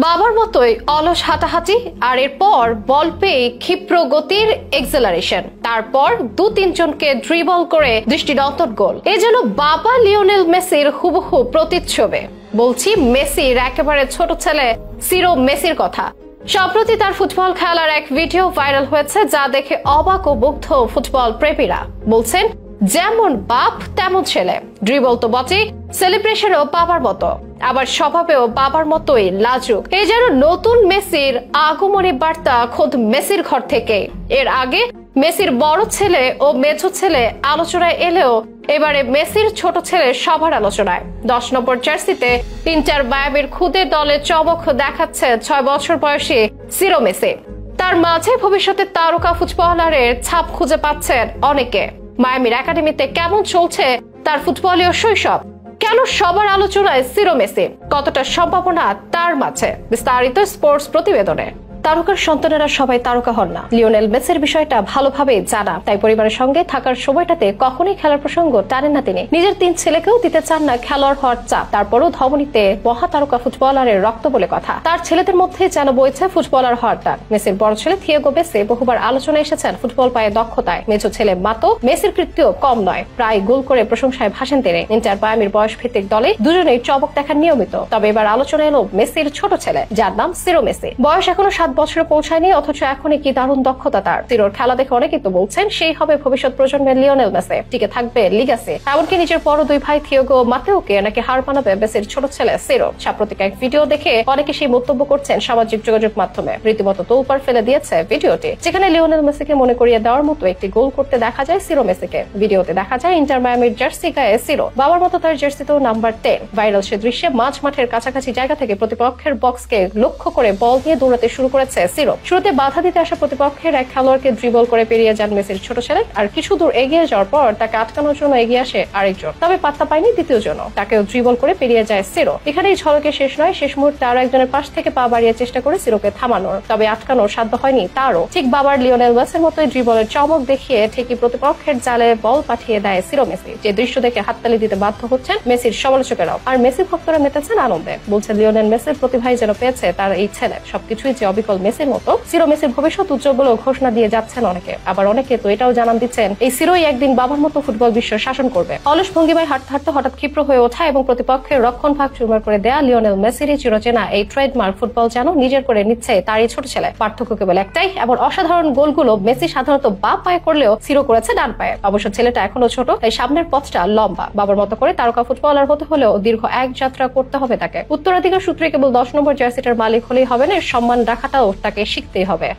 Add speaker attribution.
Speaker 1: বাবার মতোই অলস হাঁটাহাঁটি আর এরপর বল পেয়ে ক্ষিপ্র গতির এক্সেলারেশন, তারপর ২-৩ জনকে ড্রিবল করে দৃষ্টিনন্দন গোল। এ যেন বাবা লিওনেল মেসির হুবহু প্রতিচ্ছবি। বলছি মেসির একেবারে ছোট ছেলে সিরো মেসির কথা। সম্প্রতি তার ফুটবল খেলার এক ভিডিও ভাইরাল হয়েছে, যা দেখে অবাক ও মুগ্ধ ফুটবল প্রেমীরা। বলছেন যেমন বাপ তেমন ছেলে, ড্রিবল তো বটেই, সেলিব্রেশনও বাবার মতো, আবার স্বভাবেও বাবার মতোই লাজুক। এই যেন নতুন মেসির আগমনী বার্তা খোদ মেসির ঘর থেকে। এর আগে মেসির বড় ছেলে ও মেঝো ছেলে আলোচনায় এলেও এবারে মেসির ছোট ছেলে সবার আলোচনায়। ১০ নম্বর জার্সিতে ইন্টার মায়ামির খুদে দলে চমক দেখাচ্ছে ৬ বছর বয়সী সিরো মেসি। তার মাঝে ভবিষ্যতে তারকা ফুটবলারের ছাপ খুঁজে পাচ্ছেন অনেকে। মায়ামির একাডেমিতে কেমন চলছে তার ফুটবলীয় শৈশব? কেন সবার আলোচনায় সিরো মেসি? কতটা সম্ভাবনা তার মাঝে? বিস্তারিত স্পোর্টস প্রতিবেদনে। তারকার সন্তানেরা সবাই তারকা হন না। লিওনেল মেসির বিষয়টা ভালোভাবে জানা, তাই পরিবারের সঙ্গে থাকার সময়টাতে কখনোই খেলার প্রসঙ্গ টানেন না তিনি। নিজের ৩ ছেলেকেও দিতে চান না খেলোয়াড় হওয়ার চাপ। তারপরও ধমনীতে মহাতারকা ফুটবলারের রক্ত বলে কথা। তার ছেলেদের মধ্যে যেন বইছে ফুটবলার হওয়ার টান। মেসির বড় ছেলে থিয়াগো মেসি বহুবার আলোচনায় এসেছেন ফুটবল পায়ে দক্ষতায়। মেজো ছেলে মাতো মেসির কৃত্য কম নয়, প্রায় গোল করে প্রশংসায় ভাসেন তিনি। ইন্টার মায়ামির বয়স ভিত্তিক দলে দুজনেই চমক দেখান নিয়মিত। তবে এবার আলোচনায় এলো মেসির ছোট ছেলে, যার নাম সিরো মেসি। বয়স এখনো ৭ বছরে পৌঁছায়নি, অথচ এখনই কি দারুণ দক্ষতা তার। সিরোর খেলা দেখে অনেকেই তো বলছেন সেই হবে ভবিষ্যৎ প্রজন্মের লিওনেল মেসি, টিকে থাকবে লিগাসি। এমনকি নিজের বড় ২ ভাই থিয়াগো মাতেওকে নাকি হার মানাবে মেসির ছোট ছেলে সিরো। সাম্প্রতিক এক ভিডিও দেখে অনেকে সেই মন্তব্য করছেন সামাজিক যোগাযোগ মাধ্যমে। রীতিমতো তোলপাড় ফেলে দিয়েছে ভিডিওটি, যেখানে লিওনেল মেসিকে মনে করিয়ে দেওয়ার মতো একটি গোল করতে দেখা যায় সিরো মেসিকে। ভিডিওতে দেখা যায় ইন্টার মায়ামির জার্সি গায়ে সিরো, বাবার মতো তার জার্সিতেও নাম্বার 10। ভাইরাল সে দৃশ্যে মাঝ মাঠের কাছাকাছি জায়গা থেকে প্রতিপক্ষের বক্সকে লক্ষ্য করে বল নিয়ে দৌড়াতে শুরু করেছে সিরো। শুরুতে বাধা দিতে আসা প্রতিপক্ষের এক খেলোয়াড়কে ড্রিবল করে পেরিয়ে যান মেসির ছোট ছেলে, আর কিছু দূর এগিয়ে যাওয়ার পর তাকে আটকানোর জন্য এগিয়ে আসে আরেকজন। তবে পাত্তা পায়নি দ্বিতীয় জন, তাকেও ড্রিবল করে পেরিয়ে যায় সিরো। এখানেই ঝলকে শেষ নয়, শেষ মুহূর্তে আরো একজনের পাশ থেকে পা বাড়িয়ে চেষ্টা করে সিরোকে থামানোর, তবে আটকানোর সাধ্য হয়নি তারও। ঠিক বাবার লিওনেল মেসির মতোই ড্রিবলের চমক দেখিয়ে ঠিকই প্রতিপক্ষের জালে বল পাঠিয়ে দেয় সিরো মেসি। যে দৃশ্য দেখে হাততালি দিতে বাধ্য হচ্ছেন মেসির সমালোচকেরাও, আর মেসি ভক্তরা মেতেছেন আনন্দে। বলছেন লিওনেল মেসির প্রতিভাই যেন পেয়েছে তার এই ছেলে। সবকিছুই যে অবিকল মেসির মতো। সিরো মেসির ভবিষ্যৎ উজ্জ্বল বলে ঘোষণা দিয়ে যাচ্ছেন অনেকে, আবার অনেকে তো এটাও জানান দিচ্ছেন এই সিরোই একদিন বাবার মতো ফুটবল বিশ্ব শাসন করবে। অলস ভঙ্গিমায় হাঁটতে হাঁটতে হঠাৎ ক্ষিপ্র হয়ে ওঠা এবং প্রতিপক্ষের রক্ষণ ভাগ চুরমার করে দেয়া লিওনেল মেসির চিরচেনা এই ট্রেডমার্ক ফুটবল যেন নিজের করে নিচ্ছে তার এই ছোট ছেলে। পার্থক্য কেবল একটাই, এমন অসাধারণ গোলগুলো মেসি সাধারণত বাঁ পায়ে করলেও সিরো করেছে ডান পায়ে। অবশ্য ছেলেটা এখনো ছোট, তাই সামনের পথটা লম্বা। বাবার মতো করে তারকা ফুটবলার হতে হলেও দীর্ঘ এক যাত্রা করতে হবে তাকে। উত্তরাধিকার সূত্রে কেবল ১০ নম্বর জার্সিটার মালিক হলেই হবে না, সম্মান রাখাটাও তাকে শিখতেই হবে।